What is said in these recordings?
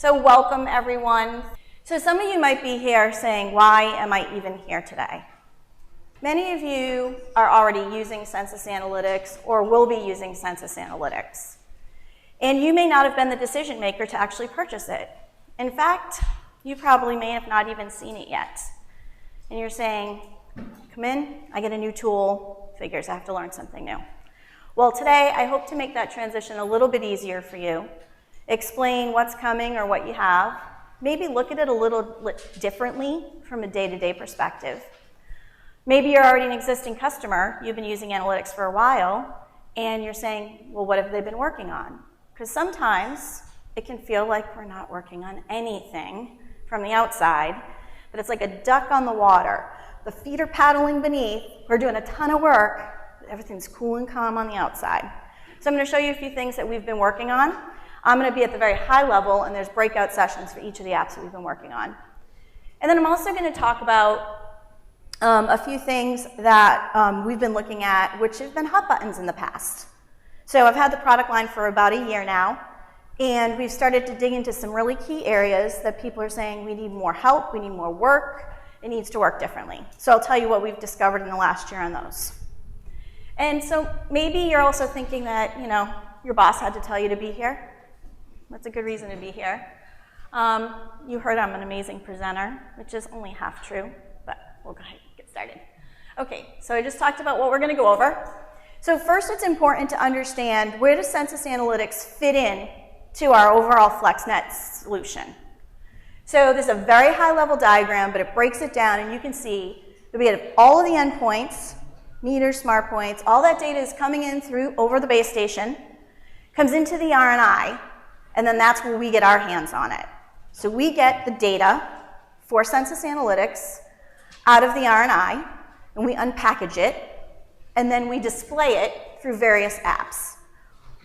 So welcome, everyone. So some of you might be here saying, why am I even here today? Many of you are already using Sensus Analytics or will be using Sensus Analytics. And you may not have been the decision maker to actually purchase it. In fact, you probably may have not even seen it yet. And you're saying, come in, I get a new tool, figures I have to learn something new. Well, today I hope to make that transition a little bit easier for you, explain what's coming or what you have, maybe look at it a little differently from a day-to-day perspective. Maybe you're already an existing customer, you've been using analytics for a while, and you're saying, well, what have they been working on? Because sometimes it can feel like we're not working on anything from the outside, but it's like a duck on the water. The feet are paddling beneath, we're doing a ton of work, but everything's cool and calm on the outside. So I'm going to show you a few things that we've been working on. I'm going to be at the very high level, and there's breakout sessions for each of the apps that we've been working on. And then I'm also going to talk about a few things that we've been looking at, which have been hot buttons in the past. So I've had the product line for about a year now, and we've started to dig into some really key areas that people are saying we need more help, we need more work, it needs to work differently. So I'll tell you what we've discovered in the last year on those. And so maybe you're also thinking that, you know, your boss had to tell you to be here. That's a good reason to be here. You heard I'm an amazing presenter, which is only half true, but we'll go ahead and get started. Okay, so I just talked about what we're going to go over. So first, it's important to understand, where does Sensus Analytics fit in to our overall FlexNet solution? So this is a very high-level diagram, but it breaks it down, and you can see that we have all of the endpoints, meters, smart points, all that data is coming in through over the base station, comes into the RNI, and then that's where we get our hands on it. So we get the data for Sensus Analytics out of the RNI, and we unpackage it, and then we display it through various apps.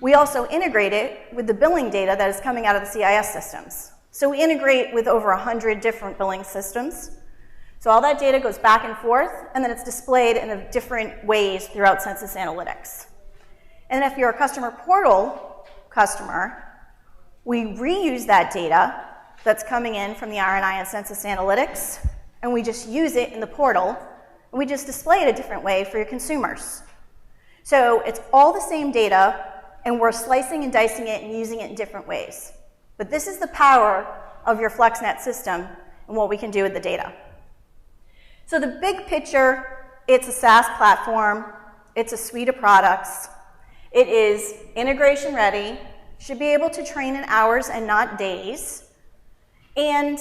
We also integrate it with the billing data that is coming out of the CIS systems. So we integrate with over 100 different billing systems. So all that data goes back and forth, and then it's displayed in different ways throughout Sensus Analytics. And if you're a customer portal customer, we reuse that data that's coming in from the RNI and Sensus Analytics, and we just use it in the portal, and we just display it a different way for your consumers. So it's all the same data, and we're slicing and dicing it and using it in different ways. But this is the power of your FlexNet system and what we can do with the data. So the big picture, it's a SaaS platform, it's a suite of products, it is integration ready, should be able to train in hours and not days, and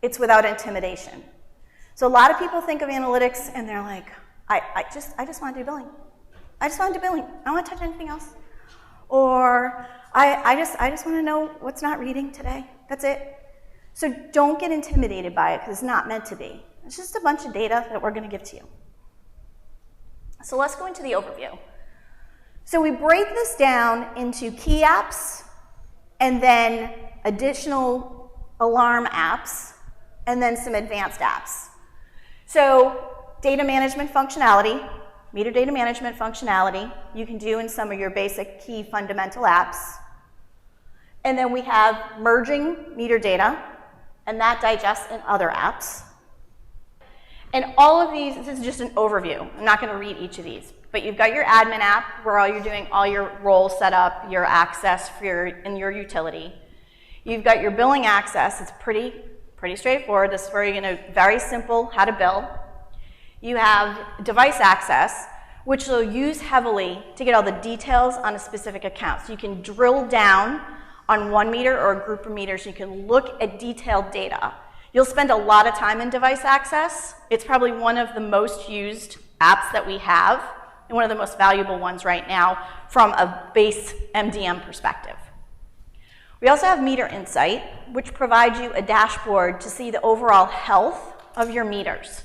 it's without intimidation. So a lot of people think of analytics and they're like, I just want to do billing. I just want to do billing. I don't want to touch anything else. Or I just want to know what's not reading today. That's it. So don't get intimidated by it, because it's not meant to be. It's just a bunch of data that we're going to give to you. So let's go into the overview. So we break this down into key apps, and then additional alarm apps, and then some advanced apps. So data management functionality, meter data management functionality, you can do in some of your basic key fundamental apps. And then we have merging meter data, and that digests in other apps. And all of these, this is just an overview. I'm not going to read each of these. But you've got your admin app, where you're doing all your role setup, your access for in your utility. You've got your billing access. It's pretty straightforward. This is very simple how to bill. You have device access, which you'll use heavily to get all the details on a specific account. So you can drill down on one meter or a group of meters. You can look at detailed data. You'll spend a lot of time in device access. It's probably one of the most used apps that we have, and one of the most valuable ones right now from a base MDM perspective. We also have Meter Insight, which provides you a dashboard to see the overall health of your meters.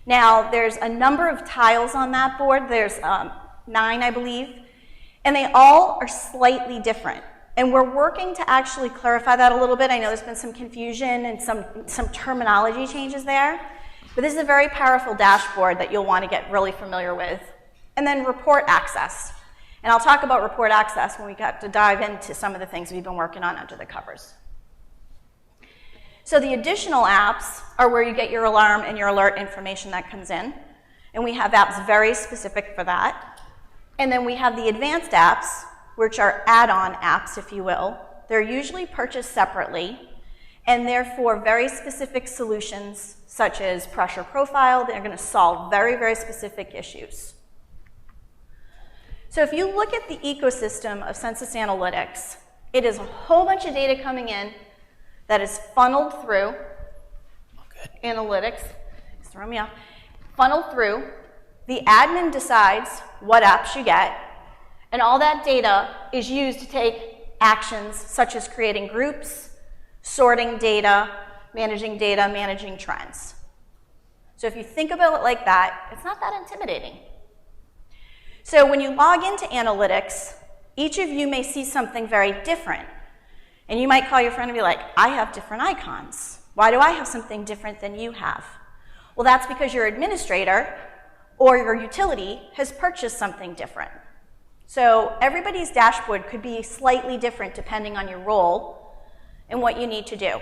Now, there's a number of tiles on that board. There's 9, I believe, and they all are slightly different. And we're working to actually clarify that a little bit. I know there's been some confusion and some terminology changes there, but this is a very powerful dashboard that you'll want to get really familiar with. And then report access. And I'll talk about report access when we got to dive into some of the things we've been working on under the covers. So the additional apps are where you get your alarm and your alert information that comes in. And we have apps very specific for that. And then we have the advanced apps, which are add-on apps, if you will. They're usually purchased separately, and therefore very specific solutions, such as pressure profile. They're going to solve very, very specific issues. So if you look at the ecosystem of Sensus Analytics, it is a whole bunch of data coming in that is funneled through analytics. It's throwing me off. Funneled through. The admin decides what apps you get, and all that data is used to take actions such as creating groups, sorting data, managing trends. So if you think about it like that, it's not that intimidating. So when you log into analytics, each of you may see something very different. And you might call your friend and be like, I have different icons. Why do I have something different than you have? Well, that's because your administrator or your utility has purchased something different. So everybody's dashboard could be slightly different depending on your role and what you need to do.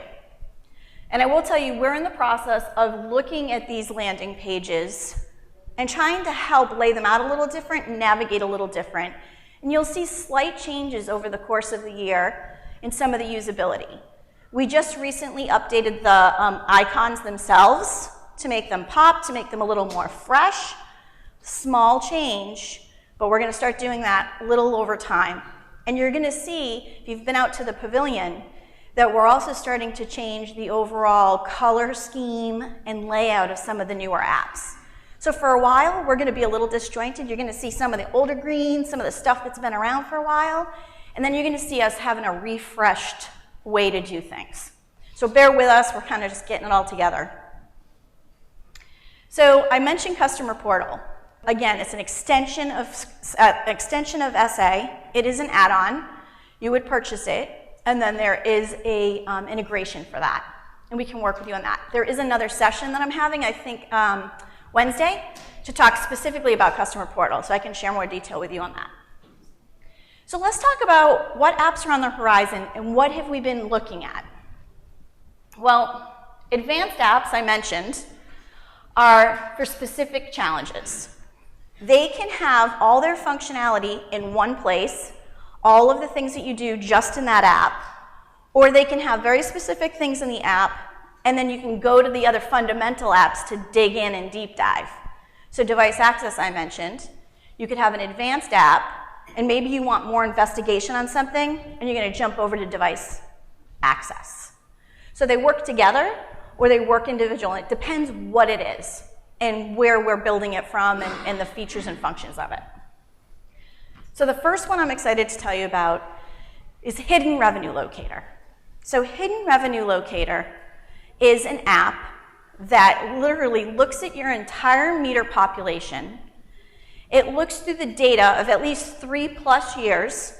And I will tell you, we're in the process of looking at these landing pages and trying to help lay them out a little different and navigate a little different. And you'll see slight changes over the course of the year in some of the usability. We just recently updated the icons themselves to make them pop, to make them a little more fresh. Small change, but we're going to start doing that a little over time. And you're going to see, if you've been out to the pavilion, that we're also starting to change the overall color scheme and layout of some of the newer apps. So for a while, we're going to be a little disjointed. You're going to see some of the older greens, some of the stuff that's been around for a while, and then you're going to see us having a refreshed way to do things. So bear with us. We're kind of just getting it all together. So I mentioned Customer Portal. Again, it's an extension of SA. It is an add-on. You would purchase it, and then there is a integration for that, and we can work with you on that. There is another session that I'm having, I think, Wednesday, to talk specifically about Customer Portal, so I can share more detail with you on that. So let's talk about what apps are on the horizon and what have we been looking at. Well, advanced apps, I mentioned, are for specific challenges. They can have all their functionality in one place, all of the things that you do just in that app, or they can have very specific things in the app, and then you can go to the other fundamental apps to dig in and deep dive. So device access, I mentioned. You could have an advanced app, and maybe you want more investigation on something, and you're going to jump over to device access. So they work together, or they work individually. It depends what it is and where we're building it from and the features and functions of it. So the first one I'm excited to tell you about is Hidden Revenue Locator. So Hidden Revenue Locator is an app that literally looks at your entire meter population. It looks through the data of at least 3+ years,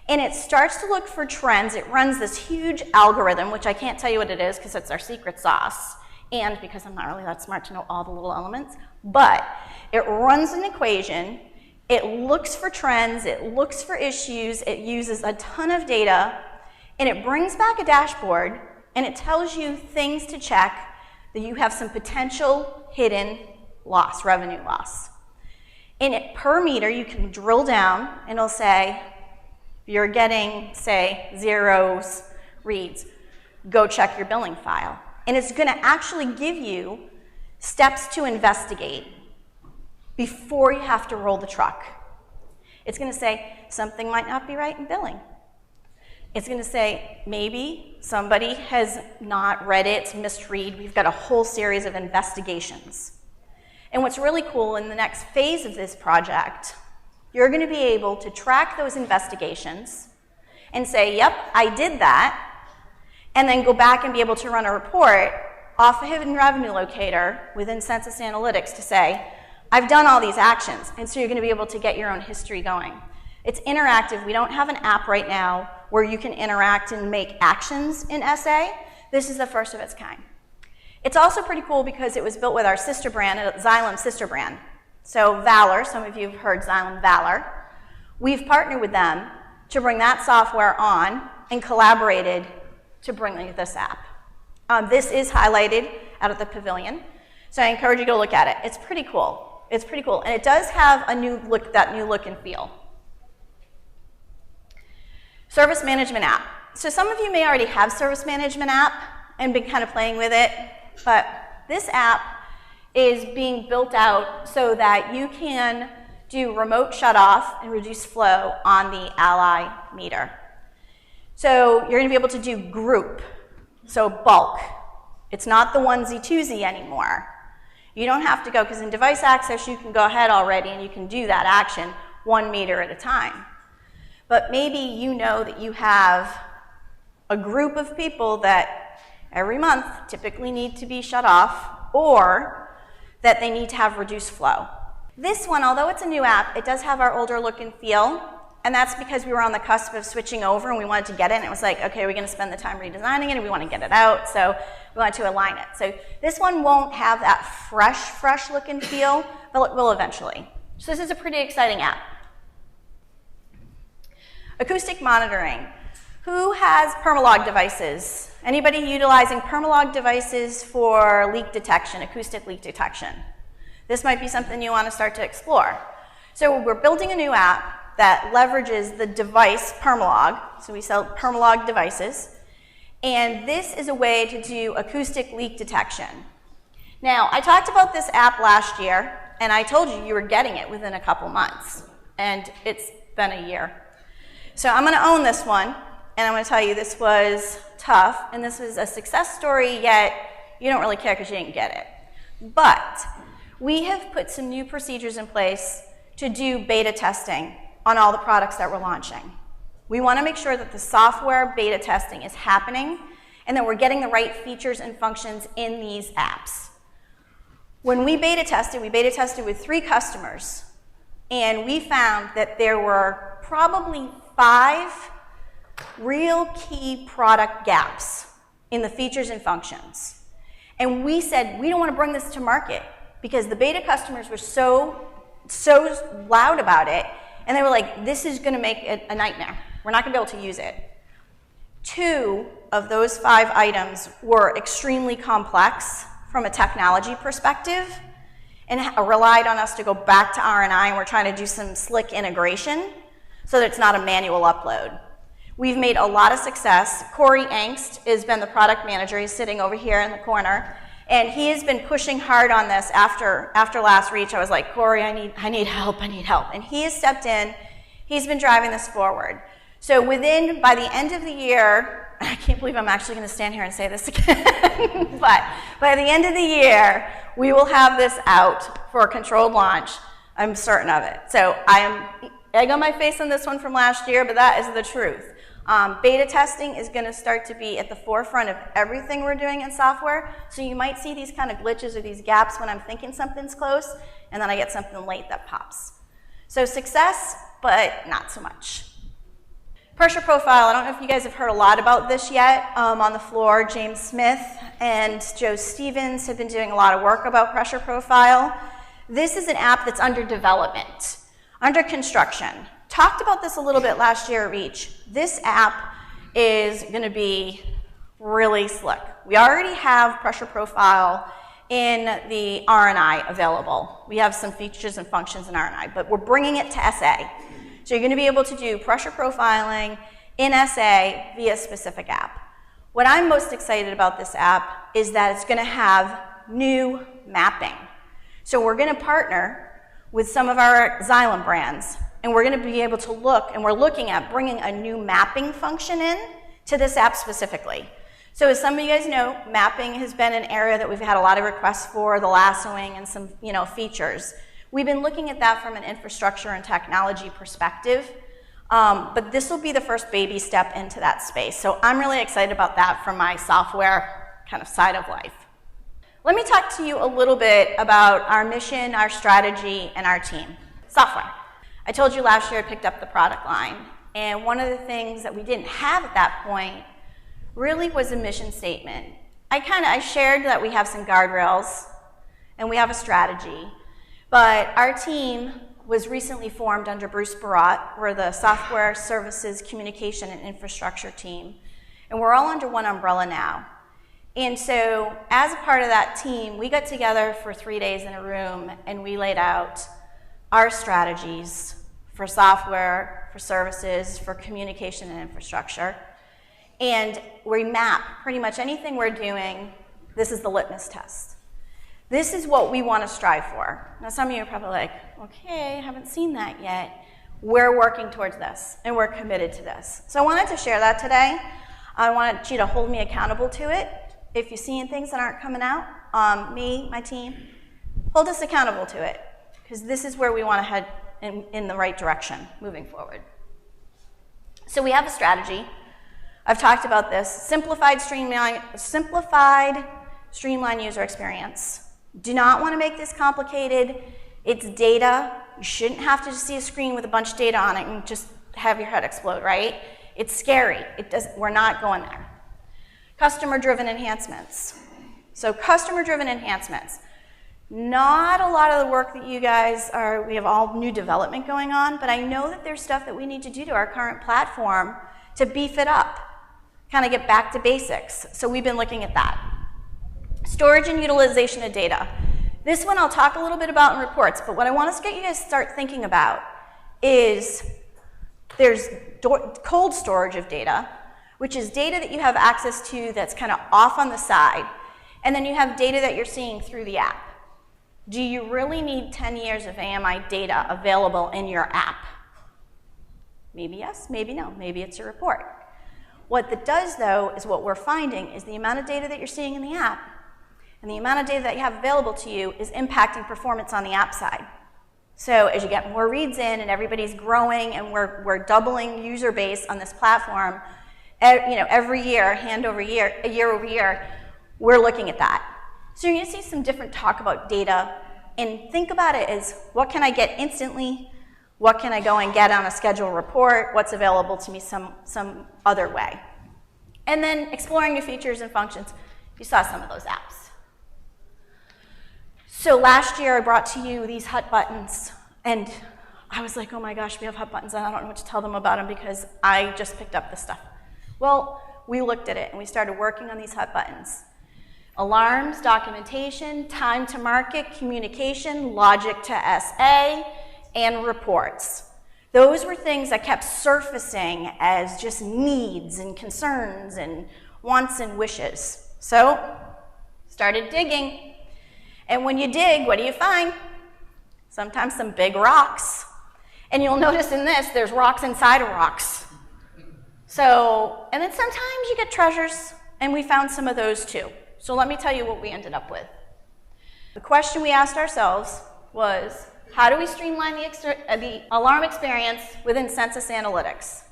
and it starts to look for trends. It runs this huge algorithm, which I can't tell you what it is because it's our secret sauce, and because I'm not really that smart to know all the little elements, but it runs an equation. It looks for trends, it looks for issues, it uses a ton of data, and it brings back a dashboard, and it tells you things to check that you have some potential hidden loss, revenue loss. In it, per meter, you can drill down, and it'll say, you're getting, say, zeros reads, go check your billing file. And it's going to actually give you steps to investigate before you have to roll the truck. It's going to say, something might not be right in billing. It's going to say, maybe somebody has not read it, misread. We've got a whole series of investigations. And what's really cool, in the next phase of this project, you're going to be able to track those investigations and say, yep, I did that, and then go back and be able to run a report off a Hidden Revenue Locator within Sensus Analytics to say, I've done all these actions, and so you're going to be able to get your own history going. It's interactive. We don't have an app right now where you can interact and make actions in SA. This is the first of its kind. It's also pretty cool because it was built with our sister brand, Xylem sister brand. So Valor, some of you have heard Xylem Valor. We've partnered with them to bring that software on and collaborated to bring this app. This is highlighted out at the pavilion, so I encourage you to go look at it. It's pretty cool. It's pretty cool, and it does have a new look, that new look and feel. Service management app. So some of you may already have service management app and been kind of playing with it, but this app is being built out so that you can do remote shutoff and reduce flow on the Ally meter. So you're going to be able to do group, so bulk. It's not the onesie twosie anymore. You don't have to go, because in device access you can go ahead already and you can do that action 1 meter at a time. But maybe you know that you have a group of people that every month typically need to be shut off, or that they need to have reduced flow. This one, although it's a new app, it does have our older look and feel, and that's because we were on the cusp of switching over and we wanted to get it, and it was like, okay, we're going to spend the time redesigning it and we want to get it out, so we wanted to align it. So this one won't have that fresh look and feel, but it will eventually. So this is a pretty exciting app. Acoustic monitoring. Who has Permalog devices? Anybody utilizing Permalog devices for leak detection, acoustic leak detection? This might be something you want to start to explore. So we're building a new app that leverages the device Permalog. So we sell Permalog devices. And this is a way to do acoustic leak detection. Now, I talked about this app last year, and I told you were getting it within a couple months. And it's been a year. So I'm going to own this one, and I'm going to tell you this was tough, and this was a success story, yet you don't really care because you didn't get it. But we have put some new procedures in place to do beta testing on all the products that we're launching. We want to make sure that the software beta testing is happening and that we're getting the right features and functions in these apps. When we beta tested with 3 customers, and we found that there were probably 5 real key product gaps in the features and functions. And we said, we don't want to bring this to market because the beta customers were so loud about it, and they were like, this is going to make it a nightmare. We're not going to be able to use it. 2 of those 5 items were extremely complex from a technology perspective and relied on us to go back to R&I, and we're trying to do some slick integration so that it's not a manual upload. We've made a lot of success. Corey Angst has been the product manager. He's sitting over here in the corner. And he has been pushing hard on this after last reach. I was like, Corey, I need help. And he has stepped in. He's been driving this forward. So by the end of the year, I can't believe I'm actually going to stand here and say this again, but by the end of the year, we will have this out for a controlled launch. I'm certain of it. So I am egg on my face on this one from last year, but that is the truth. Beta testing is going to start to be at the forefront of everything we're doing in software, so you might see these kind of glitches or these gaps when I'm thinking something's close, and then I get something late that pops. So success, but not so much. Pressure profile, I don't know if you guys have heard a lot about this yet. On the floor, James Smith and Joe Stevens have been doing a lot of work about pressure profile. This is an app that's under development, under construction. Talked about this a little bit last year at Reach. This app is going to be really slick. We already have pressure profile in the R&I available. We have some features and functions in R&I, but we're bringing it to SA. So you're going to be able to do pressure profiling in SA via a specific app. What I'm most excited about this app is that it's going to have new mapping. So we're going to partner with some of our Xylem brands, and we're going to be able to look, and we're looking at bringing a new mapping function in to this app specifically. So as some of you guys know, mapping has been an area that we've had a lot of requests for, the lassoing and some features. We've been looking at that from an infrastructure and technology perspective, but this will be the first baby step into that space. So I'm really excited about that from my software kind of side of life. Let me talk to you a little bit about our mission, our strategy, and our team. Software. I told you last year I picked up the product line, and one of the things that we didn't have at that point really was a mission statement. I shared that we have some guardrails and we have a strategy, but our team was recently formed under Bruce Barat. We're the Software Services Communication and Infrastructure team, and we're all under one umbrella now. And so as a part of that team, we got together for 3 days in a room and we laid out our strategies for software, for services, for communication and infrastructure. And we map pretty much anything we're doing. This is the litmus test. This is what we want to strive for. Now some of you are probably like, okay, I haven't seen that yet. We're working towards this and we're committed to this. So I wanted to share that today. I wanted you to hold me accountable to it. If you're seeing things that aren't coming out, me, my team, hold us accountable to it, because this is where we want to head in the right direction moving forward. So we have a strategy. I've talked about this. Simplified, streamlined user experience. Do not want to make this complicated. It's data. You shouldn't have to just see a screen with a bunch of data on it and just have your head explode, right? It's scary. We're not going there. Customer-driven enhancements. So customer-driven enhancements. Not a lot of the work that you guys are, we have all new development going on, but I know that there's stuff that we need to do to our current platform to beef it up, kind of get back to basics. So we've been looking at that. Storage and utilization of data. This one I'll talk a little bit about in reports, but what I want to get you guys to start thinking about is there's cold storage of data, which is data that you have access to that's kind of off on the side, and then you have data that you're seeing through the app. Do you really need 10 years of AMI data available in your app? Maybe yes, maybe no, maybe it's a report. What that does, though, is what we're finding is the amount of data that you're seeing in the app and the amount of data that you have available to you is impacting performance on the app side. So as you get more reads in and everybody's growing and we're doubling user base on this platform, every year, year over year, we're looking at that. So you're going to see some different talk about data, and think about it as what can I get instantly, what can I go and get on a scheduled report, what's available to me some other way. And then exploring new features and functions. You saw some of those apps. So last year I brought to you these hut buttons, and I was like, oh my gosh, we have hut buttons, and I don't know what to tell them about them because I just picked up this stuff. Well, we looked at it and we started working on these hut buttons. Alarms, documentation, time to market, communication, logic to SA, and reports. Those were things that kept surfacing as just needs and concerns and wants and wishes. So, started digging. And when you dig, what do you find? Sometimes some big rocks. And you'll notice in this, there's rocks inside of rocks. So, and then sometimes you get treasures, and we found some of those too. So let me tell you what we ended up with. The question we asked ourselves was, how do we streamline the alarm experience within Sensus Analytics?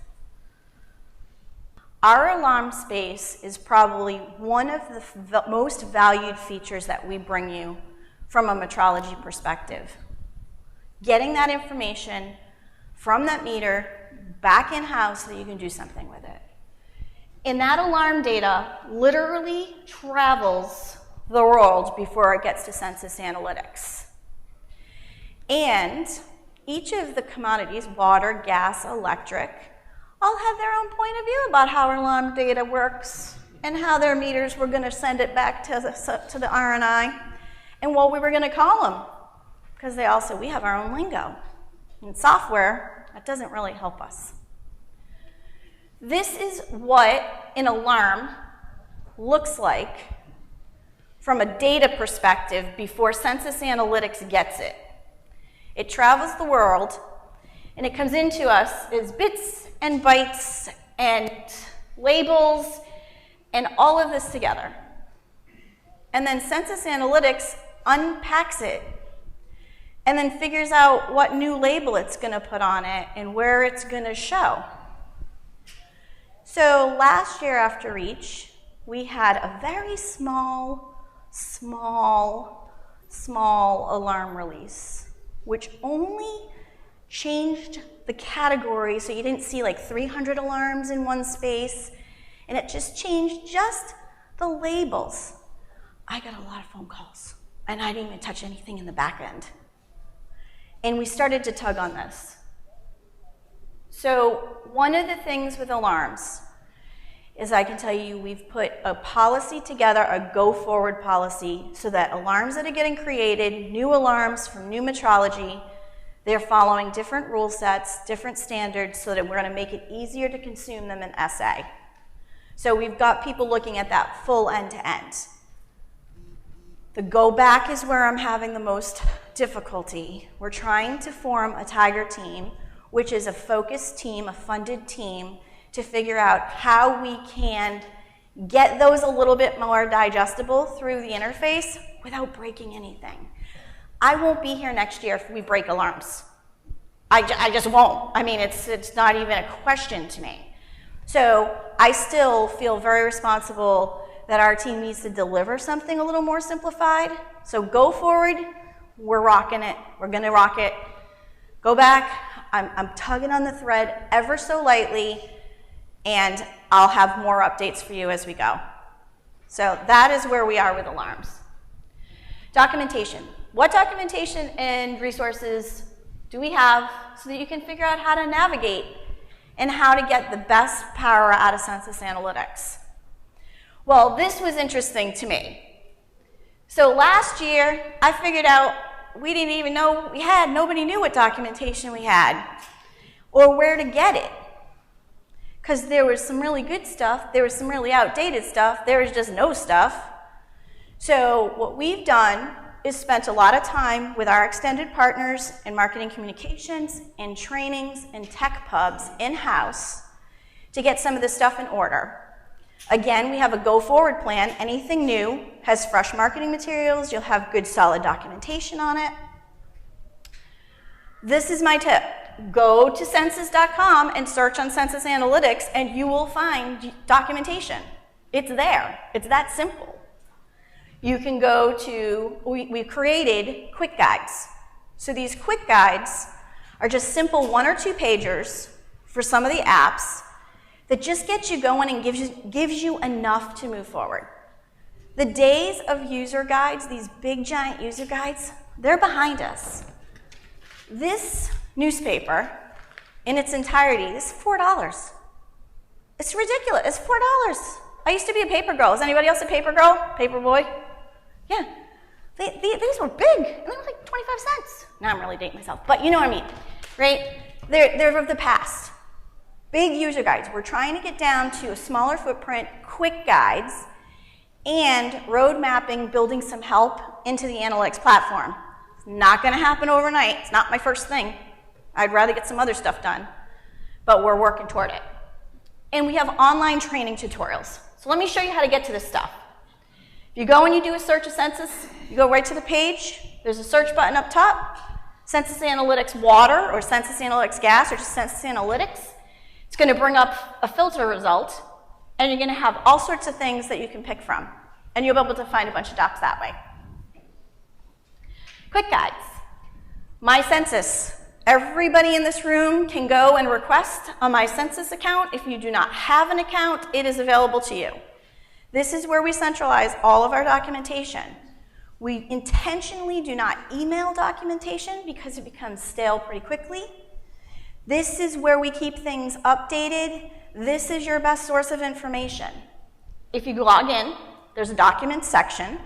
Our alarm space is probably one of the most valued features that we bring you from a metrology perspective. Getting that information from that meter back in-house so that you can do something with it. And that alarm data literally travels the world before it gets to Sensus Analytics. And each of the commodities, water, gas, electric, all have their own point of view about how alarm data works and how their meters were going to send it back to the RNI and what we were going to call them. Because they also, we have our own lingo. In software, that doesn't really help us. This is what an alarm looks like from a data perspective before Sensus Analytics gets it. It travels the world, and it comes into us as bits and bytes and labels and all of this together. And then Sensus Analytics unpacks it and then figures out what new label it's going to put on it and where it's going to show. So last year after Reach, we had a very small alarm release, which only changed the category, so you didn't see like 300 alarms in one space, and it just changed just the labels. I got a lot of phone calls, and I didn't even touch anything in the back end. And we started to tug on this. So one of the things with alarms is I can tell you we've put a policy together, a go-forward policy, so that alarms that are getting created, new alarms from new metrology, they're following different rule sets, different standards, so that we're going to make it easier to consume them in SA. So we've got people looking at that full end-to-end. The go back is where I'm having the most difficulty. We're trying to form a Tiger team, which is a focused team, a funded team, to figure out how we can get those a little bit more digestible through the interface without breaking anything. I won't be here next year if we break alarms. I just won't. I mean, it's not even a question to me. So I still feel very responsible that our team needs to deliver something a little more simplified. So go forward, we're rocking it. We're going to rock it. Go back, I'm tugging on the thread ever so lightly, and I'll have more updates for you as we go. So that is where we are with alarms. Documentation. What documentation and resources do we have so that you can figure out how to navigate and how to get the best power out of Sensus Analytics? Well, this was interesting to me. So last year, I figured out we didn't even know what we had. Nobody knew what documentation we had or where to get it. Because there was some really good stuff, there was some really outdated stuff, there was just no stuff. So what we've done is spent a lot of time with our extended partners in marketing communications, in trainings, and tech pubs in-house to get some of this stuff in order. Again, we have a go-forward plan. Anything new has fresh marketing materials. You'll have good, solid documentation on it. This is my tip. Go to Sensus.com and search on Sensus Analytics, and you will find documentation. It's there. It's that simple. You can go to, we created quick guides. So these quick guides are just simple 1 or 2 pagers for some of the apps that just gets you going and gives you enough to move forward. The days of user guides, these big giant user guides, they're behind us. This newspaper in its entirety is $4. It's ridiculous. It's $4. I used to be a paper girl. Is anybody else a paper girl? Paper boy? Yeah. These were big. And they were like 25 cents. Now I'm really dating myself. But you know what I mean, right? They're of the past. Big user guides. We're trying to get down to a smaller footprint, quick guides, and road mapping, building some help into the analytics platform. It's not going to happen overnight. It's not my first thing. I'd rather get some other stuff done. But we're working toward it. And we have online training tutorials. So let me show you how to get to this stuff. If you go and you do a search of Sensus, you go right to the page. There's a search button up top. Sensus Analytics Water or Sensus Analytics Gas or just Sensus Analytics. It's going to bring up a filter result, and you're going to have all sorts of things that you can pick from. And you'll be able to find a bunch of docs that way. Quick guides. My Sensus. Everybody in this room can go and request a My Sensus account. If you do not have an account, it is available to you. This is where we centralize all of our documentation. We intentionally do not email documentation because it becomes stale pretty quickly. This is where we keep things updated. This is your best source of information. If you log in, there's a documents section.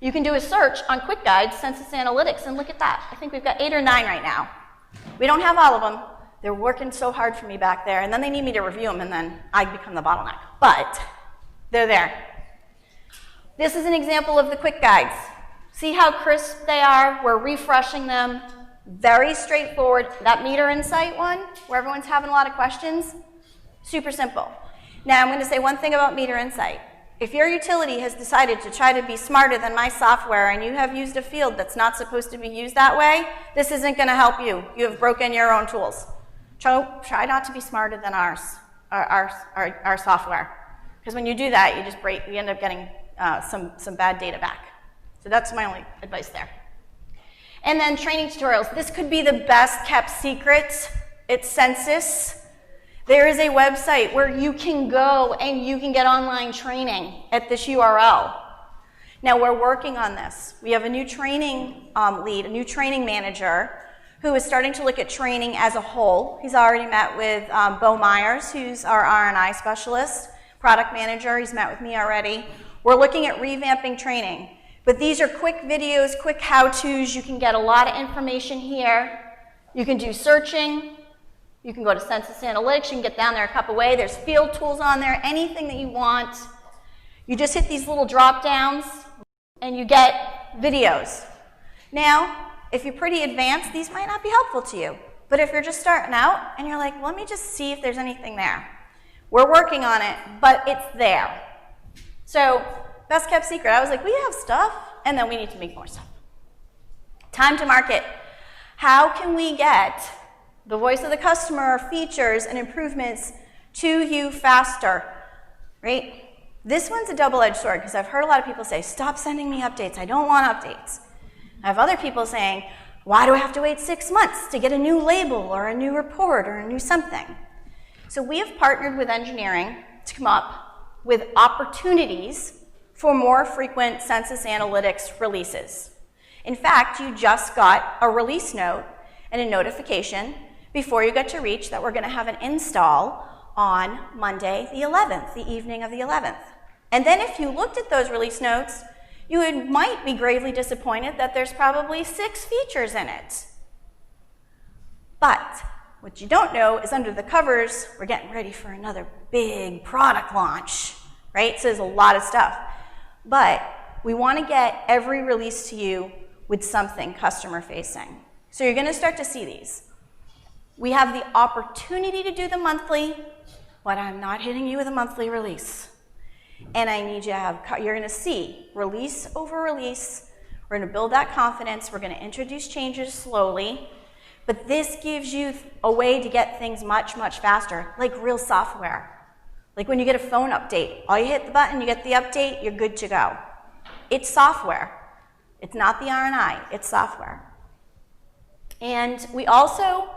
You can do a search on Quick Guides, Sensus Analytics, and look at that. I think we've got 8 or 9 right now. We don't have all of them. They're working so hard for me back there, and then they need me to review them, and then I become the bottleneck. But they're there. This is an example of the Quick Guides. See how crisp they are? We're refreshing them. Very straightforward. That meter insight one, where everyone's having a lot of questions, super simple. Now, I'm going to say one thing about meter insight. If your utility has decided to try to be smarter than my software and you have used a field that's not supposed to be used that way, this isn't going to help you. You have broken your own tools. Try not to be smarter than our software. Because when you do that, you end up getting some bad data back. So that's my only advice there. And then training tutorials. This could be the best kept secret. It's Sensus. There is a website where you can go and you can get online training at this URL. Now we're working on this. We have a new training lead, a new training manager who is starting to look at training as a whole. He's already met with Bo Myers, who's our R&I specialist. product manager. He's met with me already. We're looking at revamping training. But these are quick videos, quick how-tos. You can get a lot of information here. You can do searching. You can go to Sensus Analytics. You can get down there a cup away. There's field tools on there, anything that you want. You just hit these little drop downs and you get videos. Now, if you're pretty advanced, these might not be helpful to you. But if you're just starting out and you're like, well, let me just see if there's anything there. We're working on it, but it's there. So, best kept secret. I was like, we have stuff, and then we need to make more stuff. Time to market. How can we get the voice of the customer features and improvements to you faster, right? This one's a double-edged sword because I've heard a lot of people say, stop sending me updates. I don't want updates. I have other people saying, why do I have to wait 6 months to get a new label or a new report or a new something? So we have partnered with engineering to come up with opportunities for more frequent Sensus Analytics releases. In fact, you just got a release note and a notification before you get to reach that we're going to have an install on Monday the 11th, the evening of the 11th. And then if you looked at those release notes, you might be gravely disappointed that there's probably 6 features in it. But what you don't know is under the covers, we're getting ready for another big product launch, right? So there's a lot of stuff. But we want to get every release to you with something customer facing. So you're going to start to see these. We have the opportunity to do the monthly, but I'm not hitting you with a monthly release. And I need you to have, you're going to see release over release. We're going to build that confidence. We're going to introduce changes slowly. But this gives you a way to get things much, much faster, like real software. Like when you get a phone update, all you hit the button, you get the update, you're good to go. It's software. It's not the R&I, it's software. And we also,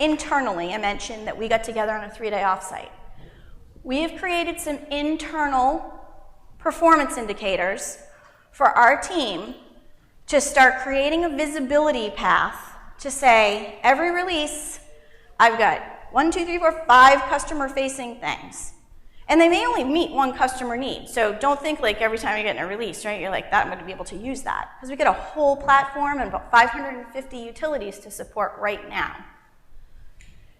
internally, I mentioned that we got together on a 3-day offsite. We have created some internal performance indicators for our team to start creating a visibility path to say, every release, I've got 1, 2, 3, 4, 5 customer-facing things. And they may only meet one customer need. So don't think like every time you're getting a release, right, you're like, I'm going to be able to use that. Because we get a whole platform and about 550 utilities to support right now.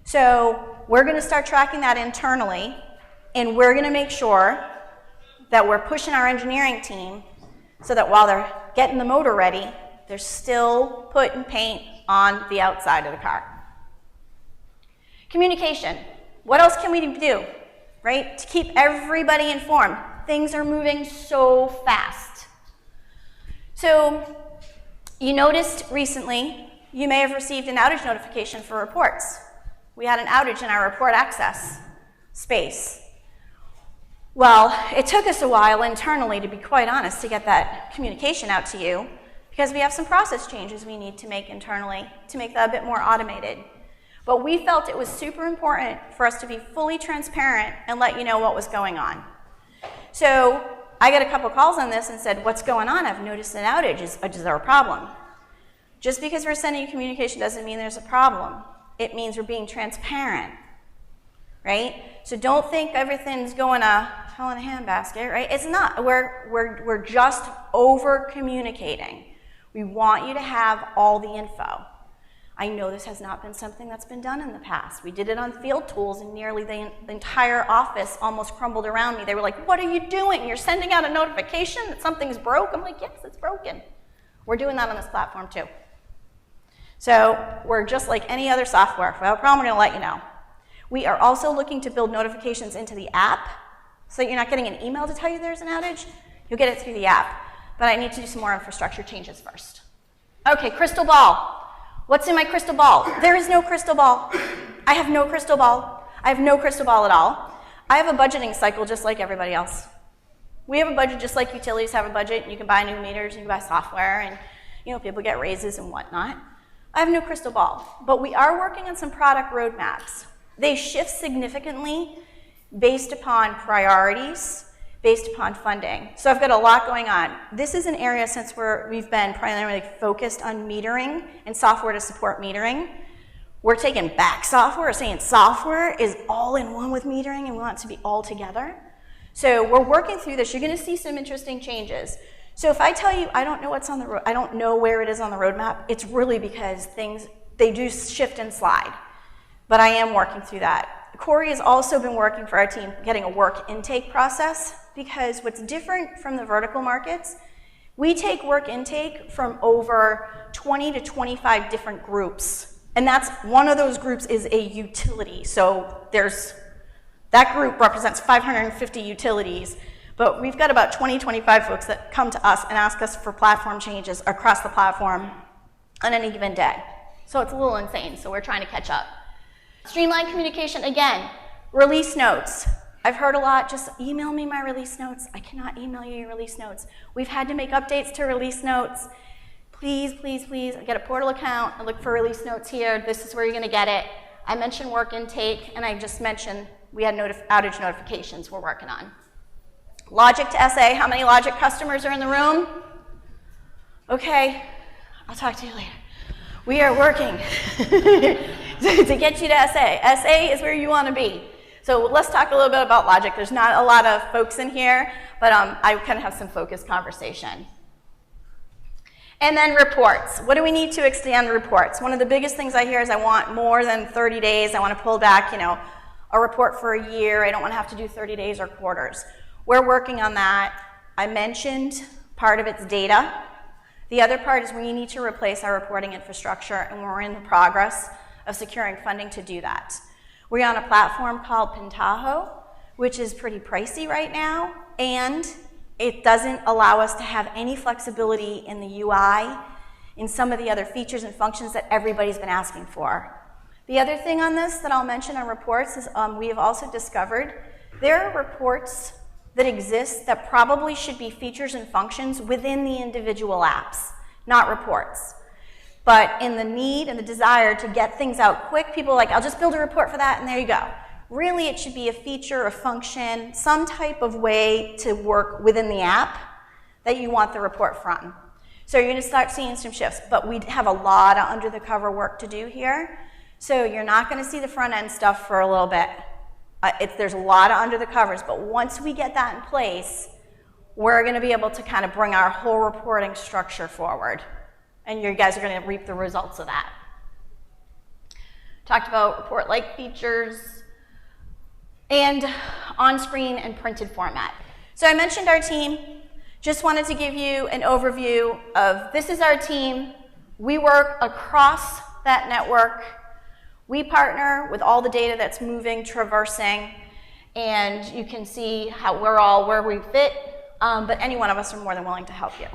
So we're going to start tracking that internally, and we're going to make sure that we're pushing our engineering team so that while they're getting the motor ready, they're still putting paint on the outside of the car. Communication. What else can we do, right, to keep everybody informed? Things are moving so fast. So you noticed recently, you may have received an outage notification for reports. We had an outage in our report access space. Well, it took us a while internally, to be quite honest, to get that communication out to you, because we have some process changes we need to make internally to make that a bit more automated. But we felt it was super important for us to be fully transparent and let you know what was going on. So I got a couple calls on this and said, what's going on? I've noticed an outage. Is there a problem? Just because we're sending you communication doesn't mean there's a problem. It means we're being transparent, right? So don't think everything's going to hell in a handbasket, right? It's not. We're just over-communicating. We want you to have all the info. I know this has not been something that's been done in the past. We did it on field tools, and nearly the entire office almost crumbled around me. They were like, what are you doing? You're sending out a notification that something's broke? I'm like, yes, it's broken. We're doing that on this platform too. So we're just like any other software. If we have a problem, we're going to let you know. We are also looking to build notifications into the app so that you're not getting an email to tell you there's an outage. You'll get it through the app. But I need to do some more infrastructure changes first. Okay, crystal ball. What's in my crystal ball? There is no crystal ball. I have no crystal ball. I have no crystal ball at all. I have a budgeting cycle just like everybody else. We have a budget just like utilities have a budget, and you can buy new meters, and you can buy software, and people get raises and whatnot. I have no crystal ball, but we are working on some product roadmaps. They shift significantly based upon priorities, based upon funding. So I've got a lot going on. This is an area, since we've been primarily focused on metering and software to support metering, we're taking back software, saying software is all in one with metering and we want it to be all together. So we're working through this. You're going to see some interesting changes. So if I tell you I don't know what's on the I don't know where it is on the roadmap, it's really because they do shift and slide. But I am working through that. Corey has also been working for our team getting a work intake process, because what's different from the vertical markets, we take work intake from over 20 to 25 different groups. And that's one of those groups is a utility. So that group represents 550 utilities. But we've got about 20, 25 folks that come to us and ask us for platform changes across the platform on any given day. So it's a little insane, so we're trying to catch up. Streamline communication, again, release notes. I've heard a lot, just email me my release notes. I cannot email you your release notes. We've had to make updates to release notes. Please, please, please, get a portal account and look for release notes here. This is where you're gonna get it. I mentioned work intake, and I just mentioned we had outage notifications we're working on. Logic to SA, how many Logic customers are in the room? Okay, I'll talk to you later. We are working to get you to SA. SA is where you want to be. So let's talk a little bit about Logic. There's not a lot of folks in here, but I kind of have some focused conversation. And then reports. What do we need to extend reports? One of the biggest things I hear is I want more than 30 days. I want to pull back, a report for a year. I don't want to have to do 30 days or quarters. We're working on that. I mentioned part of it's data. The other part is we need to replace our reporting infrastructure, and we're in the progress of securing funding to do that. We're on a platform called Pentaho, which is pretty pricey right now, and it doesn't allow us to have any flexibility in the UI in some of the other features and functions that everybody's been asking for. The other thing on this that I'll mention on reports is we have also discovered there are reports that exist that probably should be features and functions within the individual apps, not reports. But in the need and the desire to get things out quick, people are like, I'll just build a report for that and there you go. Really, it should be a feature, a function, some type of way to work within the app that you want the report from. So you're gonna start seeing some shifts, but we have a lot of under the cover work to do here. So you're not gonna see the front end stuff for a little bit. There's a lot of under the covers, but once we get that in place, we're going to be able to kind of bring our whole reporting structure forward. And you guys are going to reap the results of that. Talked about report-like features and on-screen and printed format. So I mentioned our team. Just wanted to give you an overview of this is our team. We work across that network. We partner with all the data that's moving, traversing, and you can see how where we fit, but any one of us are more than willing to help you.